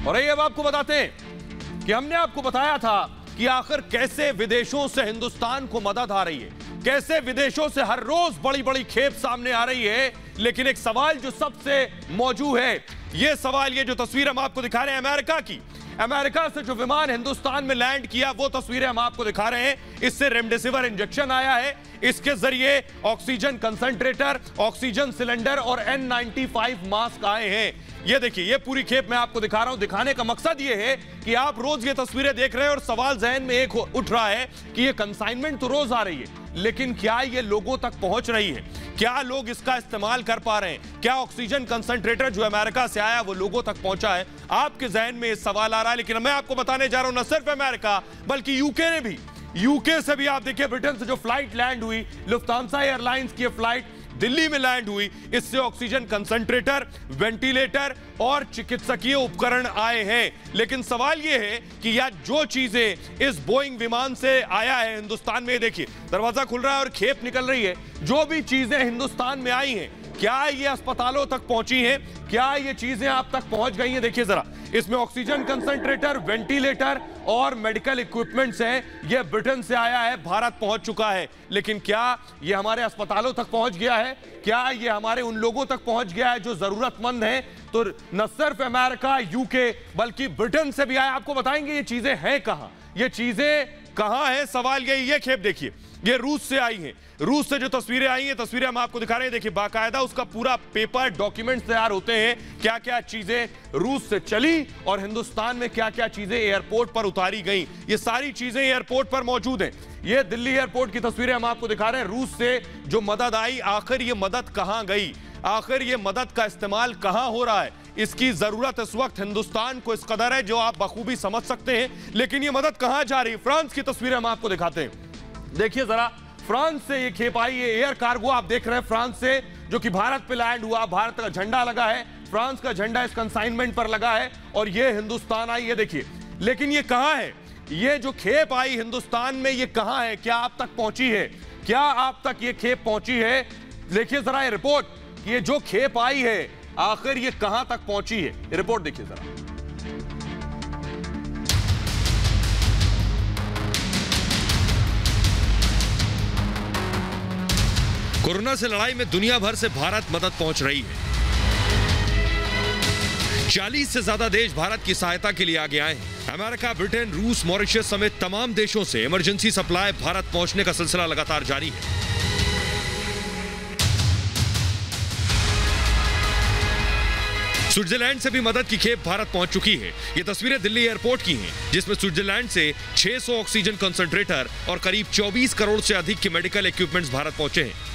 और ये अब आपको बताते हैं कि हमने आपको बताया था कि आखिर कैसे विदेशों से हिंदुस्तान को मदद आ रही है, कैसे विदेशों से हर रोज बड़ी बड़ी खेप सामने आ रही है। लेकिन एक सवाल जो सबसे मौजूद है, ये सवाल, ये जो तस्वीर हम आपको दिखा रहे हैं अमेरिका की, अमेरिका से जो विमान हिंदुस्तान में लैंड किया वो तस्वीरें हम आपको दिखा रहे हैं। इससे रेमडेसिविर इंजेक्शन आया है, इसके जरिए ऑक्सीजन कंसंट्रेटर, ऑक्सीजन सिलेंडर और N95 मास्क आए हैं। ये देखिए, ये पूरी खेप मैं आपको दिखा रहा हूं। दिखाने का मकसद ये है कि आप रोज ये तस्वीरें देख रहे हैं और सवाल जहन में एक उठ रहा है कि ये कंसाइनमेंट तो रोज आ रही है, लेकिन क्या ये लोगों तक पहुंच रही है? क्या लोग इसका इस्तेमाल कर पा रहे हैं? क्या ऑक्सीजन कंसंट्रेटर जो अमेरिका से आया वो लोगों तक पहुंचा है? आपके जहन में सवाल आ रहा है, लेकिन मैं आपको बताने जा रहा हूं न सिर्फ अमेरिका बल्कि यूके ने भी, यूके से भी आप देखिए, ब्रिटेन से जो फ्लाइट लैंड हुई, लुफ्तांसा एयरलाइंस की फ्लाइट दिल्ली में लैंड हुई, इससे ऑक्सीजन कंसंट्रेटर, वेंटिलेटर और चिकित्सकीय उपकरण आए हैं। लेकिन सवाल यह है कि यह जो चीजें इस बोइंग विमान से आया है हिंदुस्तान में, देखिए दरवाजा खुल रहा है और खेप निकल रही है, जो भी चीजें हिंदुस्तान में आई हैं, क्या ये अस्पतालों तक पहुंची हैं? क्या ये चीजें आप तक पहुंच गई हैं? देखिए जरा, इसमें ऑक्सीजन कंसंट्रेटर, वेंटिलेटर और मेडिकल इक्विपमेंट्स हैं। ये ब्रिटेन से आया है, भारत पहुंच चुका है, लेकिन क्या ये हमारे अस्पतालों तक पहुंच गया है? क्या ये हमारे उन लोगों तक पहुंच गया है जो जरूरतमंद हैं? तो न सिर्फ अमेरिका, यूके बल्कि ब्रिटेन से भी आया। आपको बताएंगे ये चीजें हैं कहां, ये चीजें कहां हैं। सवाल यही, ये खेप देखिए, ये रूस से आई हैं। रूस से जो तस्वीरें आई हैं, तस्वीरें हम आपको दिखा रहे हैं। देखिए, बाकायदा उसका पूरा पेपर, डॉक्यूमेंट्स तैयार होते हैं, क्या क्या चीजें रूस से चली और हिंदुस्तान में क्या क्या चीजें एयरपोर्ट पर उतारी गई। ये सारी चीजें एयरपोर्ट पर मौजूद हैं। ये दिल्ली एयरपोर्ट की तस्वीरें हम आपको दिखा रहे हैं। रूस से जो मदद आई, आखिर ये मदद कहां गई? आखिर ये मदद का इस्तेमाल कहां हो रहा है? इसकी जरूरत इस वक्त हिंदुस्तान को इस कदर है जो आप बखूबी समझ सकते हैं, लेकिन ये मदद कहां जा रही है? फ्रांस की तस्वीरें हम आपको दिखाते हैं। देखिए जरा, फ्रांस से ये खेप आई है, एयर कार्गो आप देख रहे हैं फ्रांस से, जो कि भारत पे लैंड हुआ। भारत का झंडा लगा है, फ्रांस का झंडा इस कंसाइनमेंट पर लगा है और ये हिंदुस्तान आई है। देखिए, लेकिन ये कहां है? ये जो खेप आई हिंदुस्तान में, ये कहां है? क्या आप तक पहुंची है? क्या आप तक ये खेप पहुंची है? देखिए जरा ये रिपोर्ट, ये जो खेप आई है आखिर ये कहां तक पहुंची है? रिपोर्ट देखिए जरा। कोरोना से लड़ाई में दुनिया भर से भारत मदद पहुंच रही है। 40 से ज्यादा देश भारत की सहायता के लिए आगे आए हैं। अमेरिका, ब्रिटेन, रूस, मॉरिशस समेत तमाम देशों से इमरजेंसी सप्लाई भारत पहुंचने का सिलसिला लगातार जारी है। स्विट्जरलैंड से भी मदद की खेप भारत पहुंच चुकी है। ये तस्वीरें दिल्ली एयरपोर्ट की हैं, जिसमें स्विट्जरलैंड से 600 ऑक्सीजन कंसंट्रेटर और करीब 24 करोड़ से अधिक के मेडिकल इक्विपमेंट्स भारत पहुंचे हैं।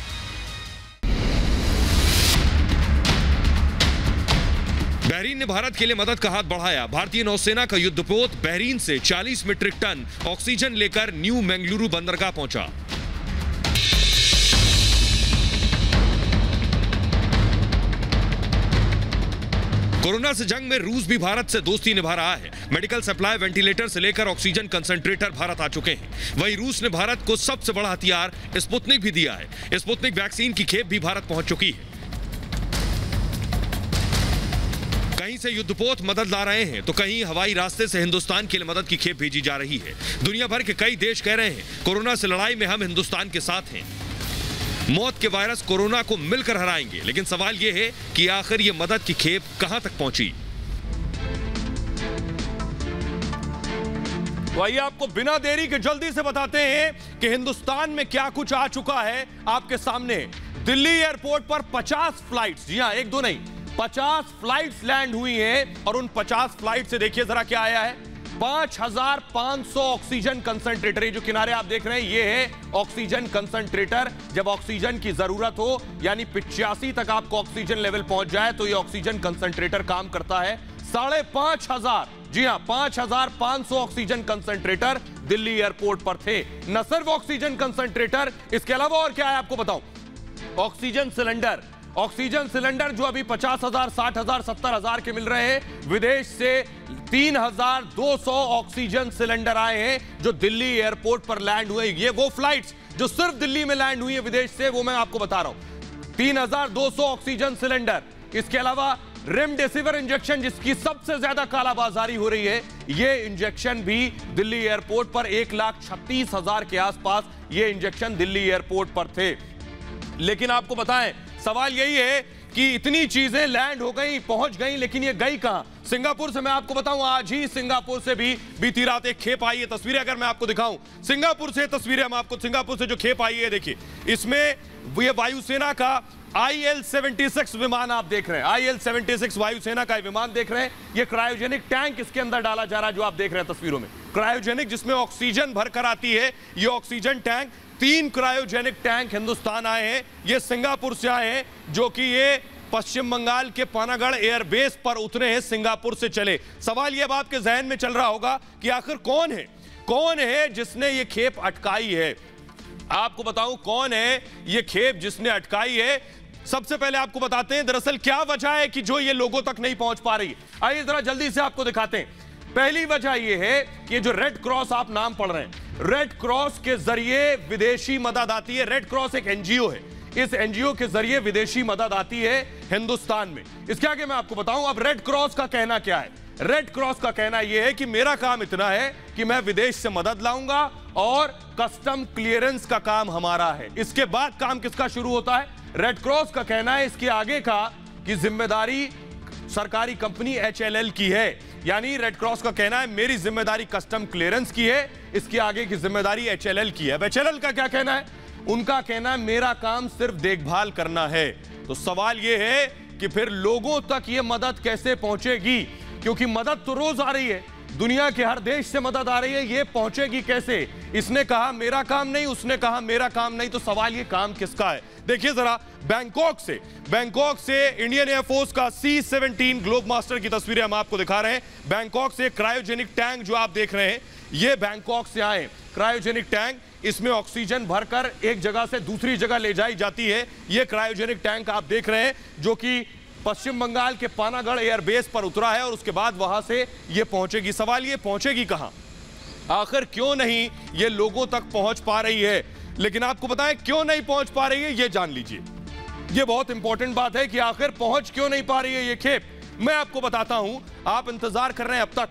बहरीन ने भारत के लिए मदद का हाथ बढ़ाया। भारतीय नौसेना का युद्धपोत बहरीन से 40 मीट्रिक टन ऑक्सीजन लेकर न्यू मंगलुरु बंदरगाह पहुंचा। कोरोना से जंग में रूस भी भारत से दोस्ती निभा रहा है। मेडिकल सप्लाई, वेंटिलेटर से लेकर ऑक्सीजन कंसंट्रेटर भारत आ चुके हैं। वहीं रूस ने भारत को सबसे बड़ा हथियार स्पुतनिक भी दिया है। स्पुतनिक वैक्सीन की खेप भी भारत पहुंच चुकी है। कहीं से युद्धपोत मदद ला रहे हैं तो कहीं हवाई रास्ते से हिंदुस्तान के लिए मदद की खेप भेजी जा रही है। दुनिया भर के कई देश कह रहे हैं कोरोना से लड़ाई में हम हिंदुस्तान के साथ हैं। मौत के वायरस कोरोना को मिलकर हराएंगे, लेकिन सवाल यह है कि आखिर ये मदद की खेप कहां तक पहुंची? तो आइए आपको बिना देरी के जल्दी से बताते हैं कि हिंदुस्तान में क्या कुछ आ चुका है आपके सामने। दिल्ली एयरपोर्ट पर 50 फ्लाइट्स, जी हां, एक दो नहीं, 50 फ्लाइट्स लैंड हुई हैं और उन 50 फ्लाइट से देखिए जरा क्या आया है। 5500 ऑक्सीजन कंसंट्रेटर, ये जो किनारे आप देख रहे हैं ये है ऑक्सीजन कंसंट्रेटर। जब ऑक्सीजन की जरूरत हो, यानी 85 तक आपको ऑक्सीजन लेवल पहुंच जाए, तो ये ऑक्सीजन कंसंट्रेटर काम करता है। 5500, जी हां, 5500 ऑक्सीजन कंसंट्रेटर दिल्ली एयरपोर्ट पर थे। न सिर्फ ऑक्सीजन कंसंट्रेटर, इसके अलावा और क्या है आपको बताऊं, ऑक्सीजन सिलेंडर। ऑक्सीजन सिलेंडर जो अभी 50,000, 60,000, 70,000 के मिल रहे हैं, विदेश से 3,200 ऑक्सीजन सिलेंडर आए हैं जो दिल्ली एयरपोर्ट पर लैंड हुए। ये वो फ्लाइट्स जो सिर्फ दिल्ली में लैंड हुई है विदेश से, वो मैं आपको बता रहा हूं। 3,200 ऑक्सीजन सिलेंडर, इसके अलावा रेमडेसिविर इंजेक्शन जिसकी सबसे ज्यादा कालाबाजारी हो रही है, ये इंजेक्शन भी दिल्ली एयरपोर्ट पर 1,36,000 के आसपास ये इंजेक्शन दिल्ली एयरपोर्ट पर थे। लेकिन आपको बताएं, सवाल यही है कि इतनी चीजें लैंड हो गई, पहुंच गई, लेकिन ये गई कहां? सिंगापुर से मैं आपको बताऊं, आज ही सिंगापुर से भी बीती रात एक खेप आई है। तस्वीरें अगर मैं आपको दिखाऊं सिंगापुर से, तस्वीरें हम आपको सिंगापुर से जो खेप आई है देखिए, इसमें ये वायुसेना का IL-76 विमान आप देख रहे हैं। IL-76 वायुसेना का विमान देख रहे हैं। ये क्रायोजेनिक टैंक इसके अंदर डाला जा रहा है, जो आप देख रहे हैं तस्वीरों में, क्रायोजेनिक, जिसमें ऑक्सीजन भरकर आती है। ये oxygen tank, 3 cryogenic tank Hindustan आए हैं। ये सिंगापुर से आए हैं, जो कि ये पश्चिम बंगाल के पानागढ़ एयरबेस पर उतरे हैं, सिंगापुर से चले। सवाल ये अब आपके जहन में चल रहा होगा कि आखिर कौन है जिसने ये खेप अटकाई है? आपको बताऊं कौन है ये खेप जिसने अटकाई है। सबसे पहले आपको बताते हैं दरअसल क्या वजह है कि जो ये लोगों तक नहीं पहुंच पा रही। आइए जरा जल्दी से आपको दिखाते हैं। पहली वजह ये है कि ये जो रेड क्रॉस आप नाम पढ़ रहे हैं, रेड क्रॉस के जरिए विदेशी मदद आती है। रेड क्रॉस एक एनजीओ है, इस एनजीओ के जरिए विदेशी मदद आती है हिंदुस्तान में। इसके आगे मैं आपको बताऊं अब रेड क्रॉस का कहना क्या है। रेड क्रॉस का कहना यह है कि मेरा काम इतना है कि मैं विदेश से मदद लाऊंगा और कस्टम क्लियरेंस का काम हमारा है। इसके बाद काम किसका शुरू होता है? रेड क्रॉस का कहना है इसके आगे का कि जिम्मेदारी सरकारी कंपनी HLL की है। यानी रेड क्रॉस का कहना है मेरी जिम्मेदारी कस्टम क्लियरेंस की है, इसके आगे की जिम्मेदारी HLL की है। अब HLL का क्या कहना है? उनका कहना है मेरा काम सिर्फ देखभाल करना है। तो सवाल यह है कि फिर लोगों तक यह मदद कैसे पहुंचेगी? क्योंकि मदद तो रोज आ रही है, दुनिया के हर देश से मदद आ रही है, ये पहुंचेगी कैसे? इसने कहा मेरा काम नहीं, उसने कहा मेरा काम नहीं, तो सवाल ये काम किसका है? देखिए जरा बैंकॉक से इंडियन एयरफोर्स का C-17 ग्लोब मास्टर की तस्वीरें हम आपको दिखा रहे हैं। बैंकॉक से क्रायोजेनिक टैंक जो आप देख रहे हैं, ये बैंकॉक से आए क्रायोजेनिक टैंक। इसमें ऑक्सीजन भरकर एक जगह से दूसरी जगह ले जाई जाती है। ये क्रायोजेनिक टैंक आप देख रहे हैं, जो कि पश्चिम बंगाल के पानागढ़ एयरबेस पर उतरा है और उसके बाद वहां से ये पहुंचेगी। सवाल ये पहुंचेगी कहां? आखिर क्यों नहीं ये लोगों तक पहुंच पा रही है? लेकिन आपको बताएं क्यों नहीं पहुंच पा रही है, ये जान लीजिए। ये बहुत इंपॉर्टेंट बात है कि आखिर पहुंच क्यों नहीं पा रही है ये खेप। मैं आपको बताता हूं। आप इंतजार कर रहे हैं अब तक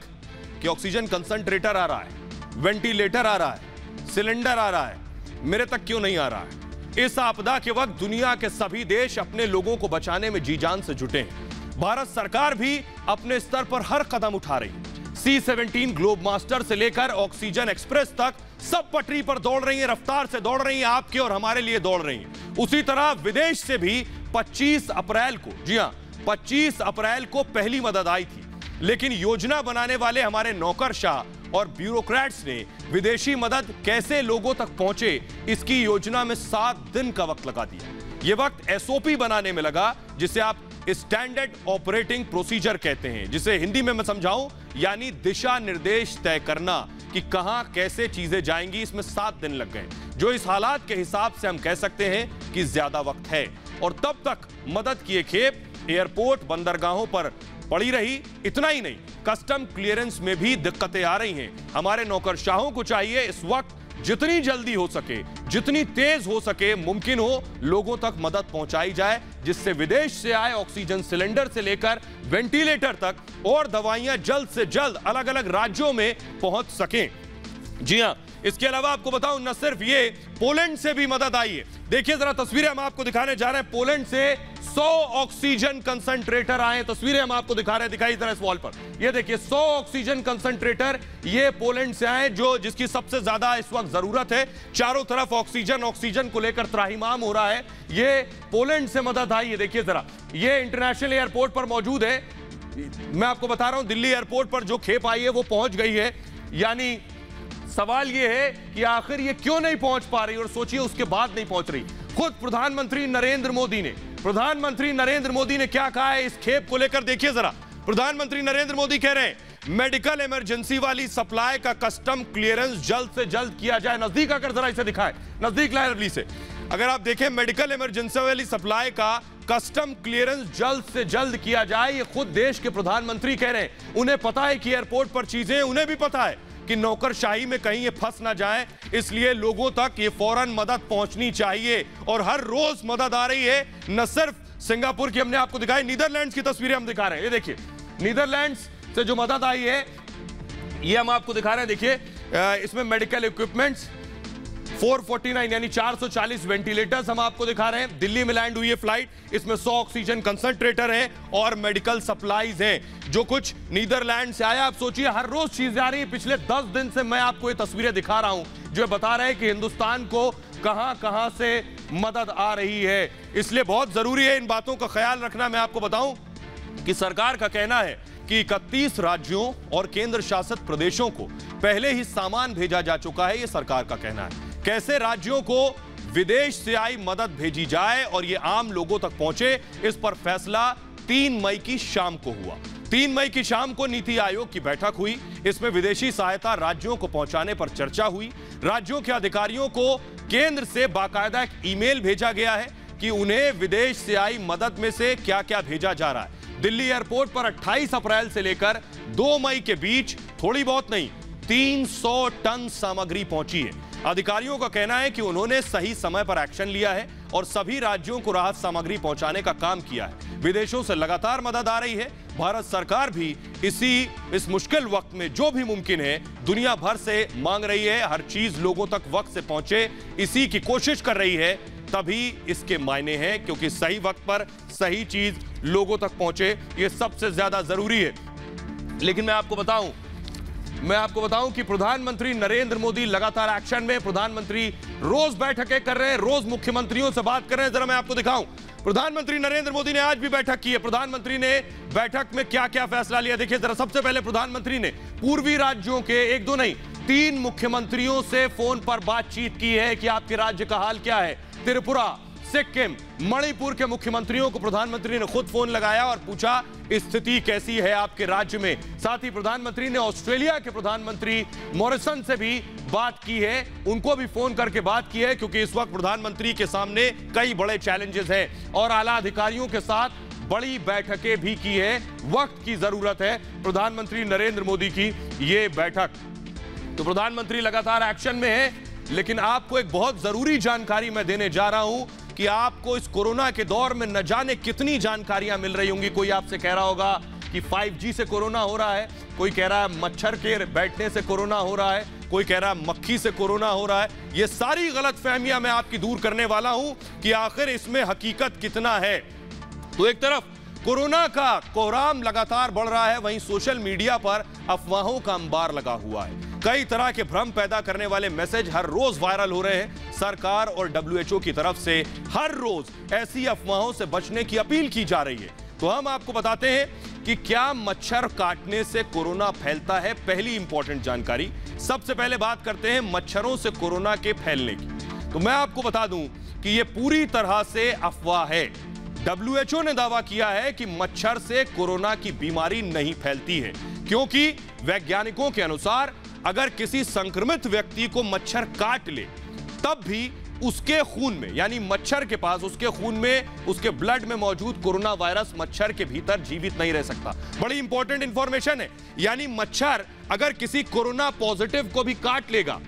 कि ऑक्सीजन कंसंट्रेटर आ रहा है, वेंटिलेटर आ रहा है, सिलेंडर आ रहा है, मेरे तक क्यों नहीं आ रहा है? इस आपदा के वक्त दुनिया के सभी देश अपने लोगों को बचाने में जी जान से जुटे हैं। भारत सरकार भी अपने स्तर पर हर कदम उठा रही है। C-17 ग्लोब मास्टर से लेकर ऑक्सीजन एक्सप्रेस तक सब पटरी पर दौड़ रही है, रफ्तार से दौड़ रही है, आपके और हमारे लिए दौड़ रही है। उसी तरह विदेश से भी 25 अप्रैल को, जी हां 25 अप्रैल को पहली मदद आई थी। लेकिन योजना बनाने वाले हमारे नौकरशाह और ब्यूरोक्रेट्स ने विदेशी मदद कैसे लोगों तक पहुंचे, इसकी योजना में 7 दिन का वक्त लगा दिया। यह वक्त SOP बनाने में लगा, जिसे आप स्टैंडर्ड ऑपरेटिंग प्रोसीजर कहते हैं, जिसे हिंदी में मैं समझाऊं यानी दिशा निर्देश तय करना कि कहां कैसे चीजें जाएंगी। इसमें 7 दिन लग गए, जो इस हालात के हिसाब से हम कह सकते हैं कि ज्यादा वक्त है। और तब तक मदद की खेप एयरपोर्ट, बंदरगाहों पर पड़ी रही। इतना ही नहीं, कस्टम क्लियरेंस में भी दिक्कतें आ रही हैं। हमारे नौकरशाहों को चाहिए इस वक्त जितनी जल्दी हो सके, जितनी तेज हो सके, मुमकिन हो लोगों तक मदद पहुंचाई जाए, जिससे विदेश से आए ऑक्सीजन सिलेंडर से लेकर वेंटिलेटर तक और दवाइयां जल्द से जल्द अलग अलग राज्यों में पहुंच सकें। जी हां, इसके अलावा आपको बताऊं न सिर्फ ये, पोलैंड से भी मदद आई है। देखिए जरा तस्वीरें हम आपको दिखाने जा रहे हैं। पोलैंड से 100 ऑक्सीजन कंसंट्रेटर आए। तस्वीरें हम आपको दिखा रहे हैं, दिखाई जरा इस वॉल पर। ये देखिए 100 ऑक्सीजन कंसंट्रेटर ये पोलैंड से आए, जो जिसकी सबसे ज्यादा इस वक्त जरूरत है। चारों तरफ ऑक्सीजन को लेकर त्राहिमाम हो रहा है। ये पोलैंड से मदद आई है। देखिए जरा, ये इंटरनेशनल एयरपोर्ट पर मौजूद है। मैं आपको बता रहा हूं दिल्ली एयरपोर्ट पर जो खेप आई है वो पहुंच गई है। यानी सवाल यह है कि आखिर ये क्यों नहीं पहुंच पा रही, और सोचिए उसके बाद नहीं पहुंच रही। खुद प्रधानमंत्री नरेंद्र मोदी ने क्या कहा है इस खेप को लेकर, देखिए जरा। प्रधानमंत्री नरेंद्र मोदी कह रहे हैं मेडिकल इमरजेंसी वाली सप्लाई का कस्टम क्लियरेंस जल्द से जल्द किया जाए। नजदीक आकर जरा इसे दिखाएं, नजदीक लाए रवली से। अगर आप देखें मेडिकल इमरजेंसी वाली सप्लाई का कस्टम क्लियरेंस जल्द से जल्द किया जाए, ये खुद देश के प्रधानमंत्री कह रहे हैं। उन्हें पता है कि एयरपोर्ट पर चीजें, उन्हें भी पता है कि नौकरशाही में कहीं ये फंस ना जाए, इसलिए लोगों तक ये फौरन मदद पहुंचनी चाहिए। और हर रोज मदद आ रही है, न सिर्फ सिंगापुर की हमने आपको दिखाई, नीदरलैंड्स की तस्वीरें हम दिखा रहे हैं। ये देखिए, नीदरलैंड्स से जो मदद आई है ये हम आपको दिखा रहे हैं। देखिए इसमें मेडिकल इक्विपमेंट्स 449 यानी 440 वेंटिलेटर्स हम आपको दिखा रहे हैं। दिल्ली में लैंड हुई है फ्लाइट, इसमें 100 ऑक्सीजन कंसंट्रेटर है और मेडिकल सप्लाईज हैं जो कुछ नीदरलैंड से आया। आप सोचिए हर रोज चीजें आ रही है। पिछले 10 दिन से मैं आपको ये तस्वीरें दिखा रहा हूं जो बता रहे हैं कि हिंदुस्तान को कहां से मदद आ रही है। इसलिए बहुत जरूरी है इन बातों का ख्याल रखना। मैं आपको बताऊं कि सरकार का कहना है कि 31 राज्यों और केंद्र शासित प्रदेशों को पहले ही सामान भेजा जा चुका है। यह सरकार का कहना है। कैसे राज्यों को विदेश से आई मदद भेजी जाए और यह आम लोगों तक पहुंचे, इस पर फैसला 3 मई की शाम को हुआ। 3 मई की शाम को नीति आयोग की बैठक हुई। इसमें विदेशी सहायता राज्यों को पहुंचाने पर चर्चा हुई। राज्यों के अधिकारियों को केंद्र से बाकायदा एक ईमेल भेजा गया है कि उन्हें विदेश से आई मदद में से क्या क्या भेजा जा रहा है। दिल्ली एयरपोर्ट पर 28 अप्रैल से लेकर 2 मई के बीच थोड़ी बहुत नहीं 300 टन सामग्री पहुंची है। अधिकारियों का कहना है कि उन्होंने सही समय पर एक्शन लिया है और सभी राज्यों को राहत सामग्री पहुंचाने का काम किया है। विदेशों से लगातार मदद आ रही है। भारत सरकार भी इस मुश्किल वक्त में जो भी मुमकिन है दुनिया भर से मांग रही है। हर चीज लोगों तक वक्त से पहुंचे, इसी की कोशिश कर रही है। तभी इसके मायने हैं, क्योंकि सही वक्त पर सही चीज लोगों तक पहुंचे, यह सबसे ज्यादा जरूरी है। लेकिन मैं आपको बताऊं कि प्रधानमंत्री नरेंद्र मोदी लगातार एक्शन में। प्रधानमंत्री रोज बैठकें कर रहे हैं, रोज मुख्यमंत्रियों से बात कर रहे हैं। जरा मैं आपको दिखाऊं, प्रधानमंत्री नरेंद्र मोदी ने आज भी बैठक की है। प्रधानमंत्री ने बैठक में क्या क्या फैसला लिया, देखिए जरा। सबसे पहले प्रधानमंत्री ने पूर्वी राज्यों के 1 2 नहीं 3 मुख्यमंत्रियों से फोन पर बातचीत की है कि आपके राज्य का हाल क्या है। त्रिपुरा, सिक्किम, मणिपुर के मुख्यमंत्रियों को प्रधानमंत्री ने खुद फोन लगाया और पूछा स्थिति कैसी है आपके राज्य में। साथ ही प्रधानमंत्री ने ऑस्ट्रेलिया के प्रधानमंत्री मॉरिसन से भी बात की है, उनको भी फोन करके बात की है, क्योंकि इस वक्त प्रधानमंत्री के सामने कई बड़े चैलेंजेस हैं और आला अधिकारियों के साथ बड़ी बैठकें भी की है। वक्त की जरूरत है प्रधानमंत्री नरेंद्र मोदी की ये बैठक। तो प्रधानमंत्री लगातार एक्शन में है। लेकिन आपको एक बहुत जरूरी जानकारी मैं देने जा रहा हूं कि आपको इस कोरोना के दौर में न जाने कितनी जानकारियां मिल रही होंगी। कोई आपसे कह रहा होगा कि 5G से कोरोना हो रहा है, कोई कह रहा है मच्छर के बैठने से कोरोना हो रहा है, कोई कह रहा है मक्खी से कोरोना हो रहा है। ये सारी गलतफहमियां मैं आपकी दूर करने वाला हूं कि आखिर इसमें हकीकत कितना है। तो एक तरफ कोरोना का कोहराम लगातार बढ़ रहा है, वहीं सोशल मीडिया पर अफवाहों का अंबार लगा हुआ है। कई तरह के भ्रम पैदा करने वाले मैसेज हर रोज वायरल हो रहे हैं। सरकार और WHO की तरफ से हर रोज ऐसी अफवाहों से बचने की अपील की जा रही है। तो हम आपको बताते हैं कि क्या मच्छर काटने से कोरोना फैलता है। पहली इंपॉर्टेंट जानकारी, सबसे पहले बात करते हैं मच्छरों से कोरोना के फैलने की। तो मैं आपको बता दूं कि यह पूरी तरह से अफवाह है। WHO ने दावा किया है कि मच्छर से कोरोना की बीमारी नहीं फैलती है, क्योंकि वैज्ञानिकों के अनुसार अगर किसी संक्रमित व्यक्ति को मच्छर काट ले तब भी उसके खून में, यानी मच्छर के पास, उसके खून में, उसके ब्लड में मौजूद कोरोना वायरस मच्छर के भीतर जीवित नहीं रह सकता। बड़ी इंपॉर्टेंट इंफॉर्मेशन है। यानी मच्छर अगर किसी कोरोना पॉजिटिव को भी काट लेगा,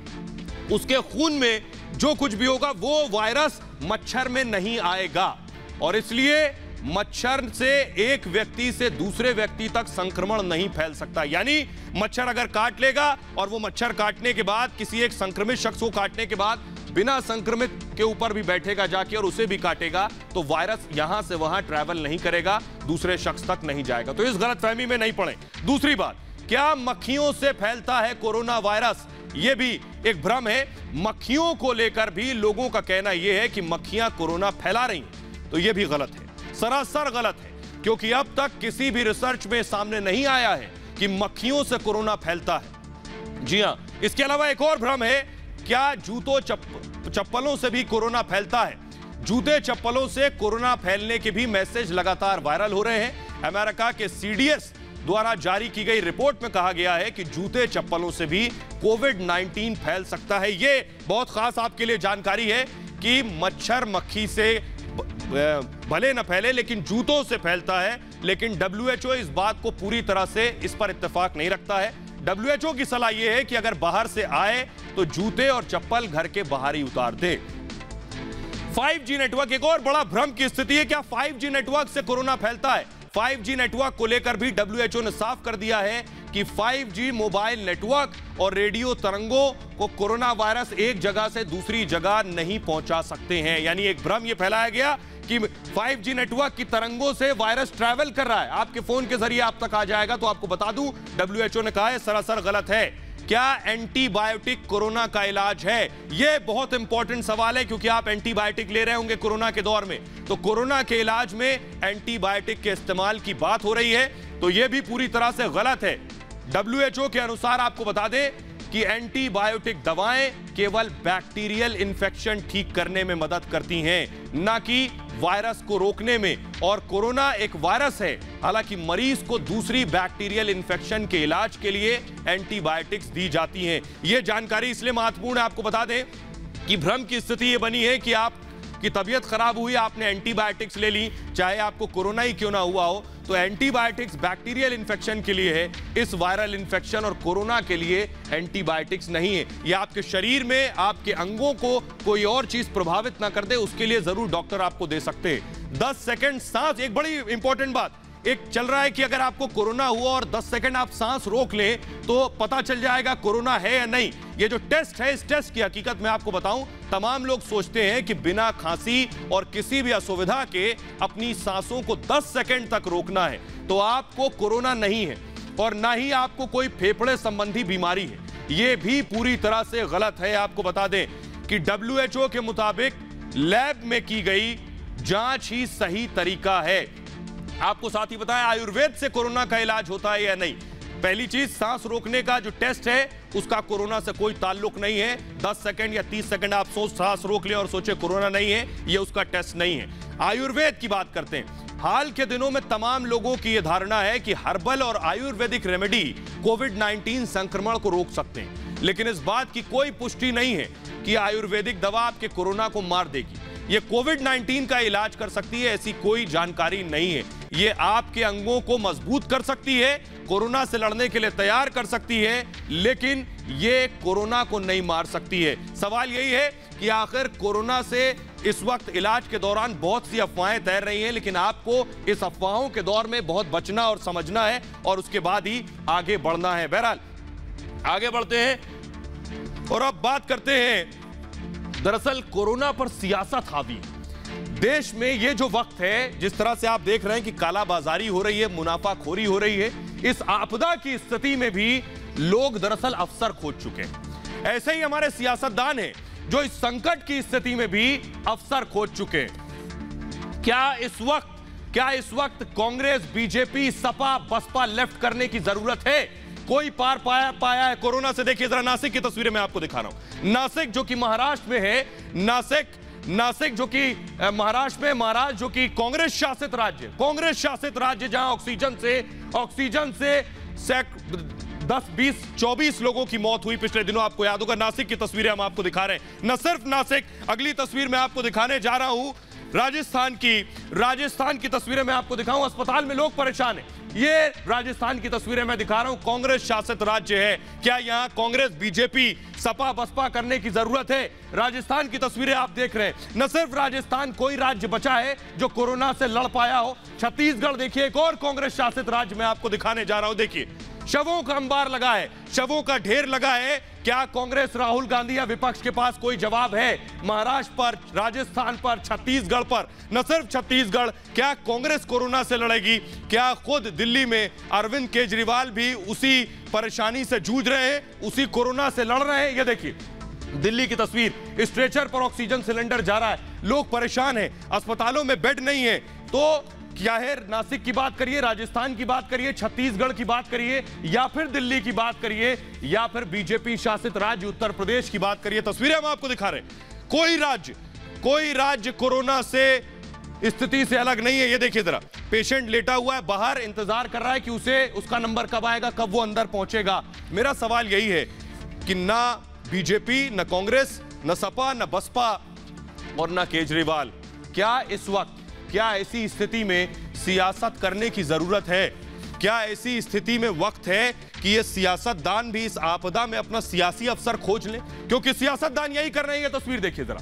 उसके खून में जो कुछ भी होगा वो वायरस मच्छर में नहीं आएगा और इसलिए मच्छर से एक व्यक्ति से दूसरे व्यक्ति तक संक्रमण नहीं फैल सकता। यानी मच्छर अगर काट लेगा और वो मच्छर काटने के बाद किसी एक संक्रमित शख्स को काटने के बाद बिना संक्रमित के ऊपर भी बैठेगा जाके और उसे भी काटेगा, तो वायरस यहां से वहां ट्रैवल नहीं करेगा, दूसरे शख्स तक नहीं जाएगा। तो इस गलतफहमी में नहीं पड़े। दूसरी बात, क्या मक्खियों से फैलता है कोरोना वायरस? यह भी एक भ्रम है। मक्खियों को लेकर भी लोगों का कहना यह है कि मक्खियां कोरोना फैला रही हैं, तो यह भी गलत है, सरासर गलत है, क्योंकि अब तक किसी भी रिसर्च में सामने नहीं आया है कि मक्खियों से कोरोना फैलता है। जी हां, इसके अलावा एक और भ्रम है, क्या जूतों चप्पलों से भी कोरोना फैलता है? जूते चप्पलों से कोरोना फैलने के भी मैसेज लगातार वायरल हो रहे हैं। अमेरिका के CDS द्वारा जारी की गई रिपोर्ट में कहा गया है कि जूते चप्पलों से भी कोविड-19 फैल सकता है। यह बहुत खास आपके लिए जानकारी है कि मच्छर मक्खी से भले न फैले लेकिन जूतों से फैलता है। लेकिन WHO इस बात को पूरी तरह से इस पर इत्तेफाक नहीं रखता है। WHO की सलाह यह है कि अगर बाहर से आए तो जूते और चप्पल घर के बाहर ही उतार दे। 5G नेटवर्क, एक और बड़ा भ्रम की स्थिति है, क्या 5G नेटवर्क से कोरोना फैलता है? 5G नेटवर्क को लेकर भी WHO ने साफ कर दिया है कि 5G मोबाइल नेटवर्क और रेडियो तरंगों को कोरोना वायरस एक जगह से दूसरी जगह नहीं पहुंचा सकते हैं। यानी एक भ्रम यह फैलाया गया कि 5G नेटवर्क की तरंगों से वायरस ट्रैवल कर रहा है, आपके फोन के जरिए आप तक आ जाएगा। तो आपको बता दूं, WHO ने कहा है सरासर गलत है। क्या एंटीबायोटिक कोरोना का इलाज है? यह बहुत इंपॉर्टेंट सवाल है, क्योंकि आप एंटीबायोटिक ले रहे होंगे कोरोना के दौर में, तो कोरोना के इलाज में एंटीबायोटिक के इस्तेमाल की बात हो रही है, तो यह भी पूरी तरह से गलत है। WHO के अनुसार आपको बता दें कि एंटीबायोटिक दवाएं केवल बैक्टीरियल इन्फेक्शन ठीक करने में मदद करती हैं, ना कि वायरस को रोकने में। और कोरोना एक वायरस है, हालांकि मरीज को दूसरी बैक्टीरियल इन्फेक्शन के इलाज के लिए एंटीबायोटिक्स दी जाती हैं। यह जानकारी इसलिए महत्वपूर्ण है, आपको बता दें कि भ्रम की स्थिति यह बनी है कि आपकी तबीयत खराब हुई, आपने एंटीबायोटिक्स ले ली, चाहे आपको कोरोना ही क्यों ना हुआ हो, तो एंटीबायोटिक्स बैक्टीरियल इन्फेक्शन के लिए है, इस वायरल इन्फेक्शन और कोरोना के लिए एंटीबायोटिक्स नहीं है। ये आपके शरीर में आपके अंगों को कोई और चीज प्रभावित ना कर दे, उसके लिए जरूर डॉक्टर आपको दे सकते हैं। 10 सेकंड सांस, एक बड़ी इंपॉर्टेंट बात, एक चल रहा है कि अगर आपको कोरोना हुआ और 10 सेकंड आप सांस रोक लें तो पता चल जाएगा कोरोना है या नहीं। ये जो टेस्ट है, इस टेस्ट की हकीकत में आपको बताऊं, तमाम लोग सोचते हैं कि बिना खांसी और किसी भी असुविधा के अपनी सांसों को 10 सेकंड तक रोकना है, तो आपको कोरोना नहीं है और ना ही आपको कोई फेफड़े संबंधी बीमारी है। यह भी पूरी तरह से गलत है। आपको बता दें कि WHO के मुताबिक लैब में की गई जांच ही सही तरीका है। आपको साथ ही बताया, आयुर्वेद से कोरोना का इलाज होता है या नहीं। पहली चीज, सांस रोकने का जो टेस्ट है उसका कोरोना से कोई ताल्लुक नहीं है। 10 सेकंड या 30 सेकंड आप सांस रोक ले और सोचे कोरोना नहीं है, यह उसका टेस्ट नहीं है। आयुर्वेद की बात करते हैं। हाल के दिनों में तमाम लोगों की यह धारणा है कि हर्बल और आयुर्वेदिक रेमेडी कोविड-19 संक्रमण को रोक सकते हैं, लेकिन इस बात की कोई पुष्टि नहीं है कि आयुर्वेदिक दवा आपके कोरोना को मार देगी, ये कोविड-19 का इलाज कर सकती है, ऐसी कोई जानकारी नहीं है। ये आपके अंगों को मजबूत कर सकती है, कोरोना से लड़ने के लिए तैयार कर सकती है, लेकिन ये कोरोना को नहीं मार सकती है। सवाल यही है कि आखिर कोरोना से इस वक्त इलाज के दौरान बहुत सी अफवाहें तैर रही हैं, लेकिन आपको इस अफवाहों के दौर में बहुत बचना और समझना है और उसके बाद ही आगे बढ़ना है। बहरहाल आगे बढ़ते हैं और अब बात करते हैं, दरअसल कोरोना पर सियासत हावी। देश में ये जो वक्त है, जिस तरह से आप देख रहे हैं कि कालाबाजारी हो रही है, मुनाफाखोरी हो रही है, इस आपदा की स्थिति में भी लोग दरअसल अवसर खोज चुके हैं। ऐसे ही हमारे सियासतदान हैं जो इस संकट की स्थिति में भी अवसर खोज चुके हैं। क्या इस वक्त कांग्रेस, बीजेपी, सपा, बसपा लेफ्ट करने की जरूरत है? कोई पार पाया है कोरोना से? देखिए जरा नासिक की तस्वीरें मैं आपको दिखा रहा हूं। नासिक जो कि महाराष्ट्र में है, नासिक जो कि महाराष्ट्र में, महाराष्ट्र जो कि कांग्रेस शासित राज्य, जहां ऑक्सीजन से 10, 20, 24 लोगों की मौत हुई पिछले दिनों। आपको याद होगा, नासिक की तस्वीरें हम आपको दिखा रहे हैं। न सिर्फ नासिक, अगली तस्वीर मैं आपको दिखाने जा रहा हूं राजस्थान की तस्वीरें मैं आपको दिखाऊं। अस्पताल में लोग परेशान हैं। ये राजस्थान की तस्वीरें मैं दिखा रहा हूं, कांग्रेस शासित राज्य है। क्या यहां कांग्रेस, बीजेपी, सपा, बसपा करने की जरूरत है? राजस्थान की तस्वीरें आप देख रहे हैं। न सिर्फ राजस्थान, कोई राज्य बचा है जो कोरोना से लड़ पाया हो। छत्तीसगढ़ देखिए, एक और कांग्रेस शासित राज्य मैं आपको दिखाने जा रहा हूं। देखिए, शवों का अंबार लगा है, शवों का ढेर लगा है। क्या कांग्रेस, राहुल गांधी या विपक्ष के पास कोई जवाब है? महाराष्ट्र पर, राजस्थान पर, छत्तीसगढ़ पर, न सिर्फ छत्तीसगढ़, क्या कांग्रेस कोरोना से लड़ेगी? क्या खुद दिल्ली में अरविंद केजरीवाल भी उसी परेशानी से जूझ रहे हैं, उसी कोरोना से लड़ रहे हैं? ये देखिए दिल्ली की तस्वीर, स्ट्रेचर पर ऑक्सीजन सिलेंडर जा रहा है, लोग परेशान हैं, अस्पतालों में बेड नहीं है। तो क्या है, नासिक की बात करिए, राजस्थान की बात करिए, छत्तीसगढ़ की बात करिए, या फिर दिल्ली की बात करिए, या फिर बीजेपी शासित राज्य उत्तर प्रदेश की बात करिए, तस्वीरें हम आपको दिखा रहे हैं। कोई राज्य कोरोना से स्थिति से अलग नहीं है। ये देखिए जरा, पेशेंट लेटा हुआ है बाहर, इंतजार कर रहा है कि उसका नंबर कब आएगा, कब वो अंदर पहुंचेगा। मेरा सवाल यही है कि ना बीजेपी, न कांग्रेस, न सपा, न बसपा और न केजरीवाल, क्या ऐसी स्थिति में सियासत करने की जरूरत है? क्या ऐसी स्थिति में वक्त है कि ये सियासतदान भी इस आपदा में अपना सियासी अवसर खोज लें? क्योंकि सियासतदान यही कर रहे हैं। ये तस्वीर देखिए जरा,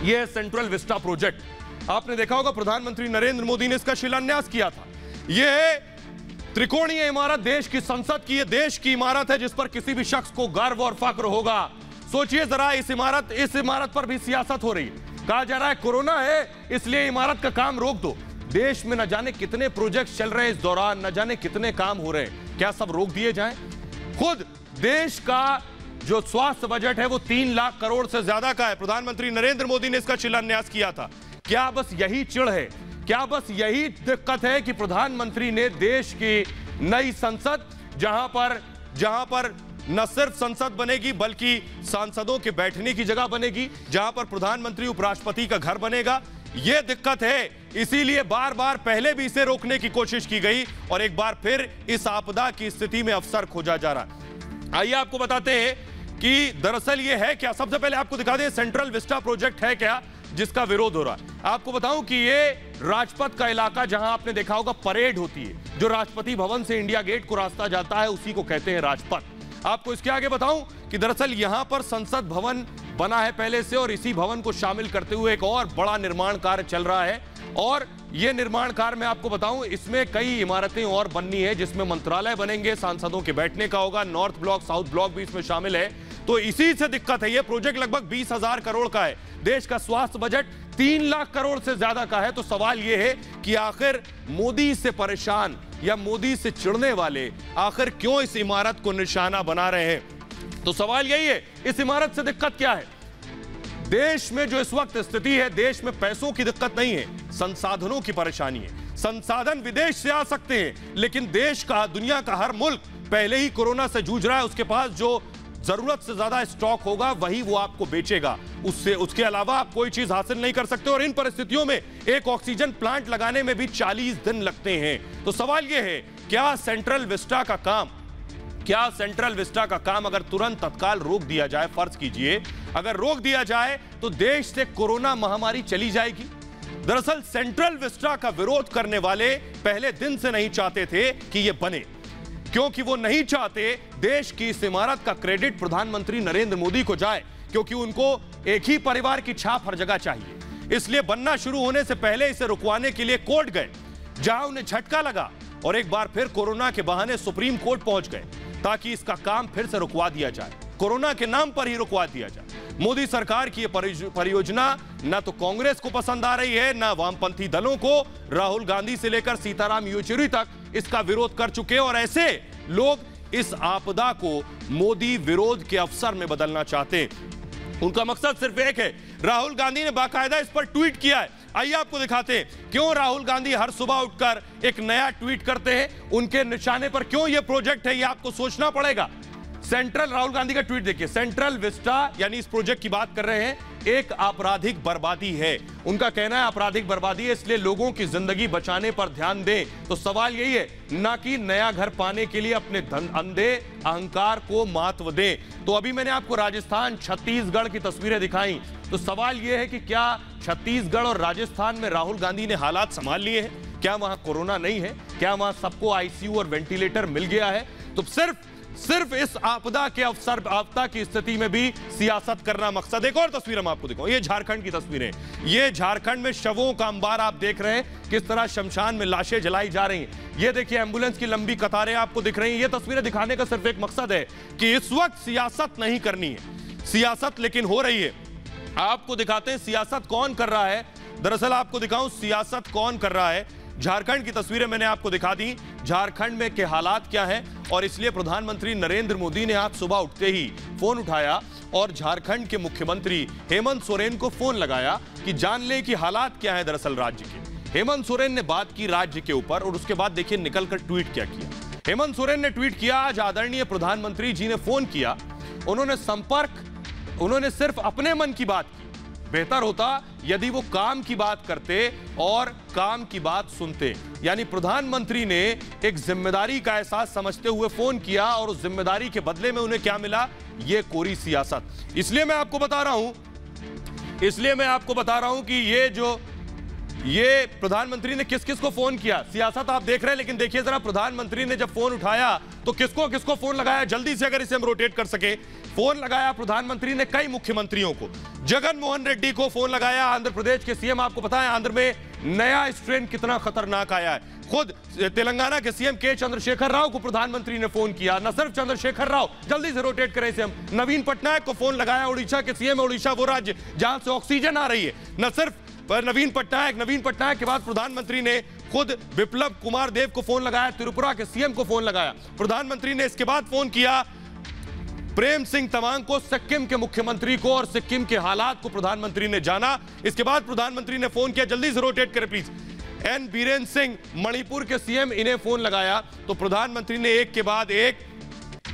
यह सेंट्रल विस्टा प्रोजेक्ट। आपने देखा होगा प्रधानमंत्री नरेंद्र मोदी ने इसका शिलान्यास किया था। यह त्रिकोणीय इमारत देश की संसद की, यह देश की इमारत है जिस पर किसी भी शख्स को गर्व और फख्र होगा। सोचिए जरा, इस इमारत पर भी सियासत हो रही है। कहा जा रहा है कोरोना है इसलिए इमारत का काम रोक दो। देश में न जाने कितने प्रोजेक्ट चल रहे हैं इस दौरान, न जाने कितने काम हो रहे हैं, क्या सब रोक दिए जाएं? खुद देश का जो स्वास्थ्य बजट है वो 3 लाख करोड़ से ज्यादा का है। प्रधानमंत्री नरेंद्र मोदी ने इसका शिलान्यास किया था। क्या बस यही चिढ़ है, क्या बस यही दिक्कत है कि प्रधानमंत्री ने देश की नई संसद, जहां पर न सिर्फ संसद बनेगी बल्कि सांसदों के बैठने की जगह बनेगी, जहां पर प्रधानमंत्री उपराष्ट्रपति का घर बनेगा, यह दिक्कत है। इसीलिए बार बार पहले भी इसे रोकने की कोशिश की गई और एक बार फिर इस आपदा की स्थिति में अवसर खोजा जा रहा है। आइए आपको बताते हैं कि दरअसल यह है क्या। सबसे पहले आपको दिखा दें सेंट्रल विस्टा प्रोजेक्ट है क्या जिसका विरोध हो रहा है। आपको बताऊं कि यह राजपथ का इलाका, जहां आपने देखा होगा परेड होती है, जो राष्ट्रपति भवन से इंडिया गेट को रास्ता जाता है, उसी को कहते हैं राजपथ। आपको इसके आगे बताऊं कि दरअसल यहां पर संसद भवन बना है पहले से, और इसी भवन को शामिल करते हुए एक और बड़ा निर्माण कार्य चल रहा है। और यह निर्माण कार्य मैं आपको बताऊं, इसमें कई इमारतें और बननी है, जिसमें मंत्रालय बनेंगे, सांसदों के बैठने का होगा, नॉर्थ ब्लॉक साउथ ब्लॉक भी इसमें शामिल है। तो इसी से दिक्कत है। यह प्रोजेक्ट लगभग 20,000 करोड़ का है। देश का स्वास्थ्य बजट 3 लाख करोड़ से ज्यादा का है। तो सवाल यह है कि आखिर मोदी से परेशान या मोदी से चिढ़ने वाले आखिर क्यों इस इमारत को निशाना बना रहे हैं? तो सवाल यही है, इस इमारत से दिक्कत क्या है? देश में जो इस वक्त स्थिति है, देश में पैसों की दिक्कत नहीं है, संसाधनों की परेशानी है। संसाधन विदेश से आ सकते हैं, लेकिन देश का, दुनिया का हर मुल्क पहले ही कोरोना से जूझ रहा है। उसके पास जो जरूरत से ज्यादा स्टॉक होगा वही वो आपको बेचेगा, उसके अलावा आप कोई चीज हासिल नहीं कर सकते। और इन परिस्थितियों में एक ऑक्सीजन प्लांट लगाने में भी 40 दिन लगते हैं। तो सवाल यह है, क्या सेंट्रल विस्टा का काम अगर तुरंत तत्काल रोक दिया जाए, फर्ज कीजिए अगर रोक दिया जाए तो देश से कोरोना महामारी चली जाएगी? दरअसल सेंट्रल विस्टा का विरोध करने वाले पहले दिन से नहीं चाहते थे कि यह बने, क्योंकि वो नहीं चाहते देश की इस इमारत का क्रेडिट प्रधानमंत्री नरेंद्र मोदी को जाए, क्योंकि उनको एक ही परिवार की छाप हर जगह चाहिए। इसलिए बनना शुरू होने से पहले इसे रुकवाने के लिए कोर्ट गए, जहां उन्हें झटका लगा और एक बार फिर कोरोना के बहाने सुप्रीम कोर्ट पहुंच गए ताकि इसका काम फिर से रुकवा दिया जाए, कोरोना के नाम पर ही रुकवा दिया जाए। मोदी सरकार की यह परियोजना न तो कांग्रेस को पसंद आ रही है, न वामपंथी दलों को। राहुल गांधी से लेकर सीताराम येचुरी तक इसका विरोध कर चुके हैं और ऐसे लोग इस आपदा को मोदी विरोध के अवसर में बदलना चाहते हैं। उनका मकसद सिर्फ एक है। राहुल गांधी ने बाकायदा इस पर ट्वीट किया है। आइए आपको दिखाते हैं क्यों राहुल गांधी हर सुबह उठकर एक नया ट्वीट करते हैं। उनके निशाने पर क्यों यह प्रोजेक्ट है, यह आपको सोचना पड़ेगा। राहुल गांधी का ट्वीट देखिए। सेंट्रल विस्टा यानी इस प्रोजेक्ट की बात कर रहे हैं, एक आपराधिक बर्बादी है। उनका कहना है आपराधिक बर्बादी है, इसलिए लोगों की जिंदगी बचाने पर ध्यान दें। तो सवाल यही है, ना कि नया घर पाने के लिए अपने अंधे अहंकार को महत्व दें। तो अभी मैंने आपको राजस्थान, छत्तीसगढ़ की तस्वीरें दिखाई। तो सवाल यह है कि क्या छत्तीसगढ़ और राजस्थान में राहुल गांधी ने हालात संभाल लिए हैं? क्या वहां कोरोना नहीं है? क्या वहां सबको आईसीयू और वेंटिलेटर मिल गया है? तो सिर्फ इस आपदा की स्थिति में भी सियासत करना मकसद। एक और तस्वीर हम आपको दिखाऊं, ये झारखंड की तस्वीरें। ये झारखंड में शवों का अंबार आप देख रहे हैं, किस तरह शमशान में लाशें जलाई जा रही हैं। ये देखिए एम्बुलेंस की लंबी कतारें आपको दिख रही हैं। ये तस्वीरें दिखाने का सिर्फ एक मकसद है कि इस वक्त सियासत नहीं करनी है, सियासत लेकिन हो रही है। आपको दिखाते हैं सियासत कौन कर रहा है। दरअसल आपको दिखाऊं सियासत कौन कर रहा है। झारखंड की तस्वीरें मैंने आपको दिखा दी, झारखंड में के हालात क्या हैं। और इसलिए प्रधानमंत्री नरेंद्र मोदी ने आज सुबह उठते ही फोन उठाया और झारखंड के मुख्यमंत्री हेमंत सोरेन को फोन लगाया कि जान ले कि हालात क्या है दरअसल राज्य के। हेमंत सोरेन ने बात की राज्य के ऊपर और उसके बाद देखिए निकलकर ट्वीट क्या किया। हेमंत सोरेन ने ट्वीट किया, आज आदरणीय प्रधानमंत्री जी ने फोन किया, उन्होंने सिर्फ अपने मन की बात की। बेहतर होता यदि वो काम की बात करते और काम की बात सुनते। यानी प्रधानमंत्री ने एक जिम्मेदारी का एहसास समझते हुए फोन किया और उस जिम्मेदारी के बदले में उन्हें क्या मिला? ये कोरी सियासत। इसलिए मैं आपको बता रहा हूं कि ये प्रधानमंत्री ने किस किस को फोन किया? सियासत आप देख रहे हैं, लेकिन देखिए जरा, प्रधानमंत्री ने जब फोन उठाया तो किसको किसको फोन लगाया, जल्दी से अगर इसे हम रोटेट कर सके। फोन लगाया प्रधानमंत्री ने कई मुख्यमंत्रियों को। जगन मोहन रेड्डी को फोन लगाया, आंध्र प्रदेश के सीएम। आपको पता है आंध्र में नया स्ट्रेन कितना खतरनाक आया है। खुद तेलंगाना के सीएम के चंद्रशेखर राव को प्रधानमंत्री ने फोन किया। न सिर्फ चंद्रशेखर राव, जल्दी से रोटेट करें इसे हम, नवीन पटनायक को फोन लगाया, उड़ीसा के सीएम। उड़ीसा वो राज्य जहां से ऑक्सीजन आ रही है। न सिर्फ नवीन पटनायक के बाद प्रधानमंत्री ने खुद विप्लव कुमार देव को फोन लगाया, त्रिपुरा के सीएम को फोन लगाया प्रधानमंत्री ने। इसके बाद फोन किया प्रेम सिंह तमांग को, सिक्किम के मुख्यमंत्री को, और सिक्किम के हालात को प्रधानमंत्री ने जाना। इसके बाद प्रधानमंत्री ने फोन किया, जल्दी से रोटेट करें प्लीज, एन बीरेन्द्र सिंह, मणिपुर के सीएम, इन्हें फोन लगाया। तो प्रधानमंत्री ने एक के बाद एक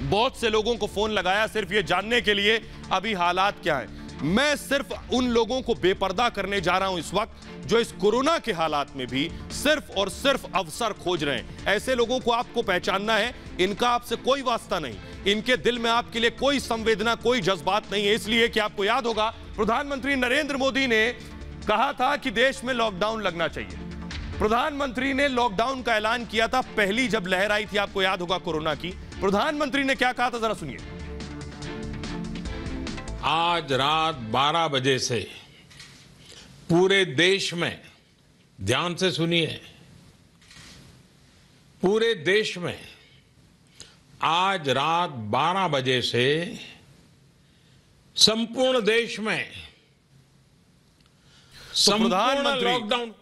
बहुत से लोगों को फोन लगाया, सिर्फ ये जानने के लिए अभी हालात क्या है। मैं सिर्फ उन लोगों को बेपर्दा करने जा रहा हूं इस वक्त जो इस कोरोना के हालात में भी सिर्फ और सिर्फ अवसर खोज रहे हैं। ऐसे लोगों को आपको पहचानना है, इनका आपसे कोई वास्ता नहीं, इनके दिल में आपके लिए कोई संवेदना, कोई जज्बात नहीं है। इसलिए कि आपको याद होगा प्रधानमंत्री नरेंद्र मोदी ने कहा था कि देश में लॉकडाउन लगना चाहिए। प्रधानमंत्री ने लॉकडाउन का ऐलान किया था पहली जब लहर आई थी, आपको याद होगा कोरोना की। प्रधानमंत्री ने क्या कहा था, जरा सुनिए। आज रात 12 बजे से पूरे देश में, ध्यान से सुनिए, पूरे देश में आज रात 12 बजे से संपूर्ण देश में संपूर्ण लॉकडाउन।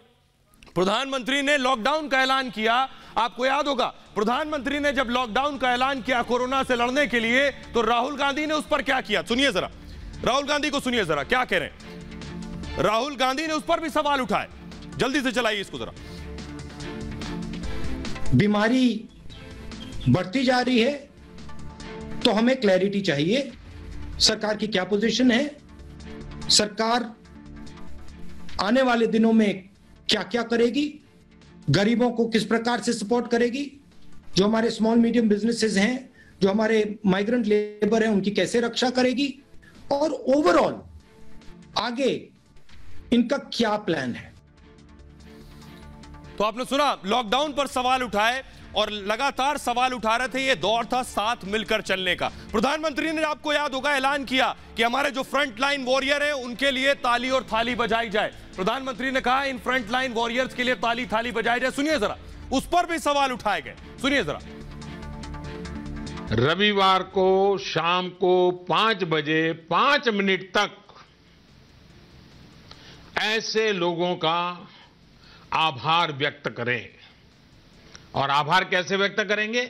प्रधानमंत्री ने लॉकडाउन का ऐलान किया। आपको याद होगा प्रधानमंत्री ने जब लॉकडाउन का ऐलान किया कोरोना से लड़ने के लिए, तो राहुल गांधी ने उस पर क्या किया, सुनिए जरा, राहुल गांधी को सुनिए जरा क्या कह रहे हैं। राहुल गांधी ने उस पर भी सवाल उठाए, जल्दी से चलाइए इसको जरा। बीमारी बढ़ती जा रही है तो हमें क्लैरिटी चाहिए, सरकार की क्या पोजीशन है, सरकार आने वाले दिनों में क्या क्या करेगी, गरीबों को किस प्रकार से सपोर्ट करेगी, जो हमारे स्मॉल मीडियम बिजनेसेस हैं, जो हमारे माइग्रेंट लेबर हैं, उनकी कैसे रक्षा करेगी, और ओवरऑल आगे इनका क्या प्लान है। तो आपने सुना, लॉकडाउन पर सवाल उठाए और लगातार सवाल उठा रहे थे। ये दौर था साथ मिलकर चलने का। प्रधानमंत्री ने, आपको याद होगा, ऐलान किया कि हमारे जो फ्रंट लाइन वॉरियर हैं उनके लिए ताली और थाली बजाई जाए। प्रधानमंत्री ने कहा इन फ्रंट लाइन वॉरियर्स के लिए ताली थाली बजाई जाए। सुनिए जरा, उस पर भी सवाल उठाए गए, सुनिए जरा। रविवार को शाम को 5 बजे 5 मिनट तक ऐसे लोगों का आभार व्यक्त करें। और आभार कैसे व्यक्त करेंगे?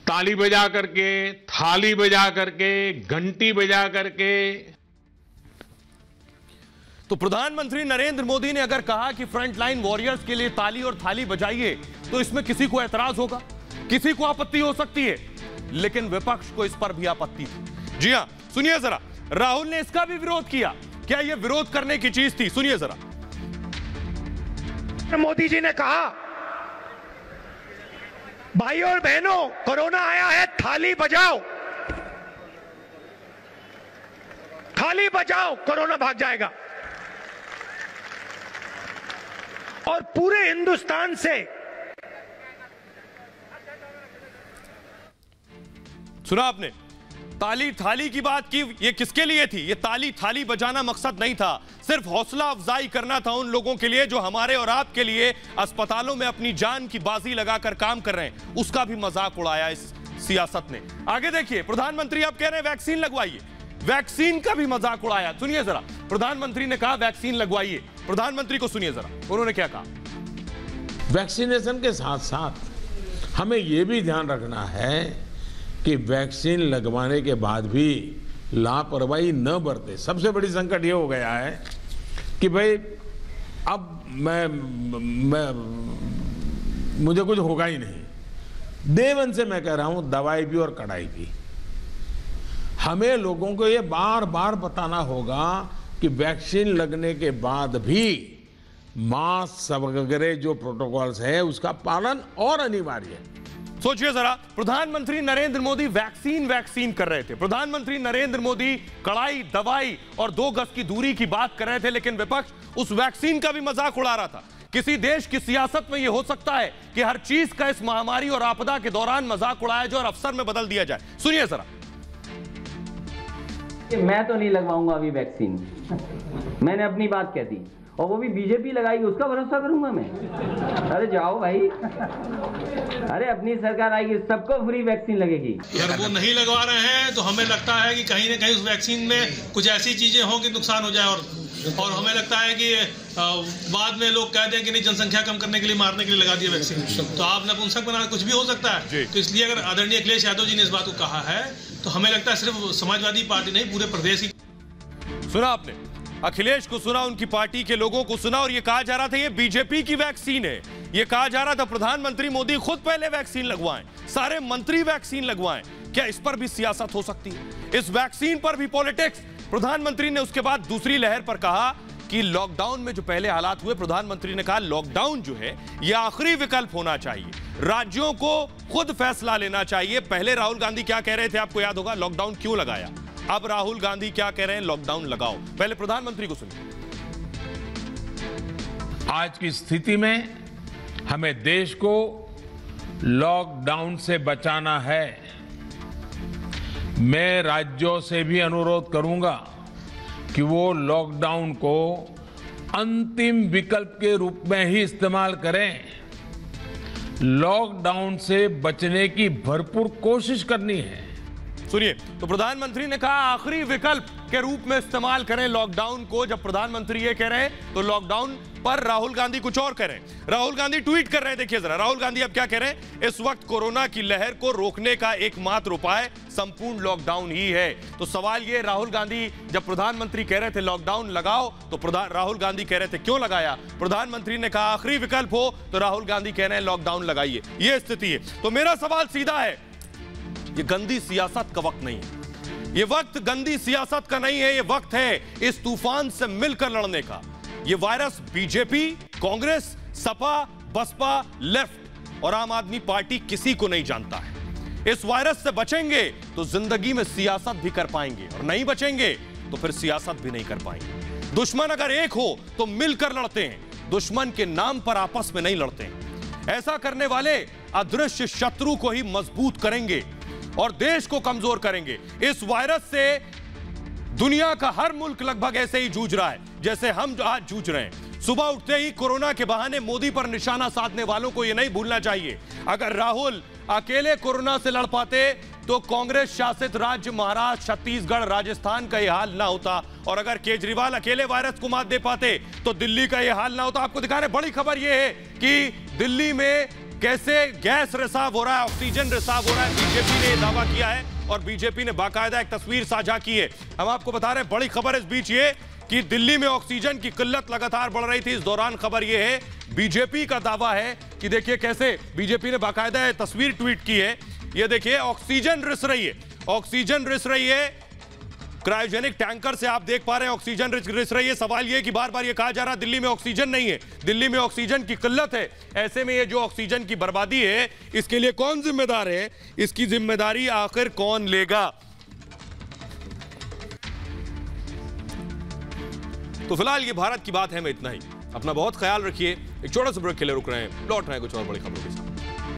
ताली बजा करके, थाली बजा करके, घंटी बजा करके। तो प्रधानमंत्री नरेंद्र मोदी ने अगर कहा कि फ्रंट लाइन वॉरियर्स के लिए ताली और थाली बजाइए, तो इसमें किसी को ऐतराज होगा, किसी को आपत्ति हो सकती है, लेकिन विपक्ष को इस पर भी आपत्ति थी। जी हां, सुनिए जरा, राहुल ने इसका भी विरोध किया। क्या यह विरोध करने की चीज थी? सुनिए जरा। मोदी जी ने कहा, भाइयों और बहनों, कोरोना आया है, थाली बजाओ, थाली बजाओ, कोरोना भाग जाएगा। और पूरे हिंदुस्तान से, सुना आपने, ताली थाली की बात की। ये किसके लिए थी? ये ताली थाली बजाना मकसद नहीं था, सिर्फ हौसला अफजाई करना था उन लोगों के लिए जो हमारे और आपके लिए अस्पतालों में अपनी जान की बाजी लगाकर काम कर रहे हैं। उसका भी मजाक उड़ाया इस सियासत ने। आगे देखिए, प्रधानमंत्री अब कह रहे हैं वैक्सीन लगवाइए, वैक्सीन का भी मजाक उड़ाया। सुनिए जरा, प्रधानमंत्री ने कहा वैक्सीन लगवाइए। प्रधानमंत्री को सुनिए जरा, उन्होंने क्या कहा। वैक्सीनेशन के साथ साथ हमें यह भी ध्यान रखना है कि वैक्सीन लगवाने के बाद भी लापरवाही न बरते। सबसे बड़ी संकट ये हो गया है कि भाई अब मुझे कुछ होगा ही नहीं। देवन से मैं कह रहा हूं, दवाई भी और कड़ाई भी। हमें लोगों को ये बार बार बताना होगा कि वैक्सीन लगने के बाद भी मास्क वगैरह जो प्रोटोकॉल्स है उसका पालन और अनिवार्य है। सोचिए जरा, प्रधानमंत्री नरेंद्र मोदी वैक्सीन कर रहे थे, प्रधानमंत्री नरेंद्र मोदी कड़ाई, दवाई और 2 गज की दूरी की बात कर रहे थे, लेकिन विपक्ष उस वैक्सीन का भी मजाक उड़ा रहा था। किसी देश की सियासत में यह हो सकता है कि हर चीज का इस महामारी और आपदा के दौरान मजाक उड़ाया जाए और अवसर में बदल दिया जाए। सुनिए जरा। मैं तो नहीं लगवाऊंगा अभी वैक्सीन, मैंने अपनी बात कह दी, और वो भी बीजेपी लगाएगी उसका भरोसा करूंगा मैं? अरे जाओ भाई, अरे अपनी सरकार आएगी, सबको फ्री वैक्सीन लगेगी। अगर वो नहीं लगवा रहे हैं तो हमें लगता है कि कहीं ना कहीं उस वैक्सीन में कुछ ऐसी चीजें हों कि नुकसान हो जाए, और हमें लगता है कि बाद में लोग कह दें कि नहीं, जनसंख्या कम करने के लिए, मारने के लिए लगा दिया वैक्सीन, तो आप नपुंसक बना, कुछ भी हो सकता है। तो इसलिए अगर आदरणीय अखिलेश यादव जी ने इस बात को कहा है तो हमें लगता है सिर्फ समाजवादी पार्टी नहीं, पूरे प्रदेश की। सुना आपने, अखिलेश को सुना, उनकी पार्टी के लोगों को सुना, और ये कहा जा रहा था ये बीजेपी की वैक्सीन है। ये कहा जा रहा था प्रधानमंत्री मोदी खुद पहले वैक्सीन लगवाएं, सारे मंत्री वैक्सीन लगवाएं। क्या इस पर भी सियासत हो सकती है? इस वैक्सीन पर भी पॉलिटिक्स? प्रधानमंत्री ने उसके बाद दूसरी लहर पर कहा कि लॉकडाउन में जो पहले हालात हुए, प्रधानमंत्री ने कहा लॉकडाउन जो है यह आखिरी विकल्प होना चाहिए, राज्यों को खुद फैसला लेना चाहिए। पहले राहुल गांधी क्या कह रहे थे, आपको याद होगा, लॉकडाउन क्यों लगाया। अब राहुल गांधी क्या कह रहे हैं, लॉकडाउन लगाओ। पहले प्रधानमंत्री को सुनिए। आज की स्थिति में हमें देश को लॉकडाउन से बचाना है। मैं राज्यों से भी अनुरोध करूंगा कि वो लॉकडाउन को अंतिम विकल्प के रूप में ही इस्तेमाल करें। लॉकडाउन से बचने की भरपूर कोशिश करनी है। सुनिए, तो प्रधानमंत्री ने कहा आखिरी विकल्प के रूप में इस्तेमाल करें लॉकडाउन को। जब प्रधानमंत्री ये कह रहे हैं तो लॉकडाउन पर राहुल गांधी कुछ और कह रहे हैं। राहुल गांधी ट्वीट कर रहे हैं, देखिए जरा। राहुल गांधी अब क्या कह रहे हैं, इस वक्त कोरोना की लहर को रोकने का एकमात्र उपाय संपूर्ण लॉकडाउन ही है। तो सवाल ये, राहुल गांधी जब प्रधानमंत्री कह रहे थे लॉकडाउन लगाओ, तो राहुल गांधी कह रहे थे क्यों लगाया? प्रधानमंत्री ने कहा आखिरी विकल्प हो, तो राहुल गांधी कह रहे हैं लॉकडाउन लगाइए। यह स्थिति है। तो मेरा सवाल सीधा है, ये गंदी सियासत का वक्त नहीं है, ये वक्त गंदी सियासत का नहीं है, ये वक्त है इस तूफान से मिलकर लड़ने का। ये वायरस बीजेपी, कांग्रेस, सपा, बसपा, लेफ्ट और आम आदमी पार्टी किसी को नहीं जानता है। इस वायरस से बचेंगे तो जिंदगी में सियासत भी कर पाएंगे, और नहीं बचेंगे तो फिर सियासत भी नहीं कर पाएंगे। दुश्मन अगर एक हो तो मिलकर लड़ते हैं, दुश्मन के नाम पर आपस में नहीं लड़ते हैं। ऐसा करने वाले अदृश्य शत्रु को ही मजबूत करेंगे और देश को कमजोर करेंगे। इस वायरस से दुनिया का हर मुल्क लगभग ऐसे ही जूझ रहा है जैसे हम आज जूझ रहे हैं। सुबह उठते ही कोरोना के बहाने मोदी पर निशाना साधने वालों को यह नहीं भूलना चाहिए, अगर राहुल अकेले कोरोना से लड़ पाते तो कांग्रेस शासित राज्य महाराष्ट्र, छत्तीसगढ़, राजस्थान का यह हाल ना होता, और अगर केजरीवाल अकेले वायरस को मात दे पाते तो दिल्ली का यह हाल ना होता। आपको दिखा रहे, बड़ी खबर यह है कि दिल्ली में कैसे गैस रिसाव हो रहा है, ऑक्सीजन रिसाव हो रहा है। बीजेपी ने यह दावा किया है और बीजेपी ने बाकायदा एक तस्वीर साझा की है। हम आपको बता रहे हैं, बड़ी खबर इस बीच ये कि दिल्ली में ऑक्सीजन की किल्लत लगातार बढ़ रही थी। इस दौरान खबर यह है, बीजेपी का दावा है कि देखिए कैसे बीजेपी ने बाकायदा तस्वीर ट्वीट की है। ये देखिए, ऑक्सीजन रिस रही है, ऑक्सीजन रिस रही है। क्रायोजेनिक टैंकर से आप देख पा रहे हैं ऑक्सीजन रिस रही है। सवाल यह कि बार बार यह कहा जा रहा है दिल्ली में ऑक्सीजन नहीं है, दिल्ली में ऑक्सीजन की किल्लत है। ऐसे में ये जो ऑक्सीजन की बर्बादी है, इसके लिए कौन जिम्मेदार है, इसकी जिम्मेदारी आखिर कौन लेगा? तो फिलहाल ये भारत की बात है में इतना ही। अपना बहुत ख्याल रखिए। एक छोटा सा ब्रेक के लिए रुक रहे हैं, लौट रहे हैं कुछ और बड़ी खबरों के साथ।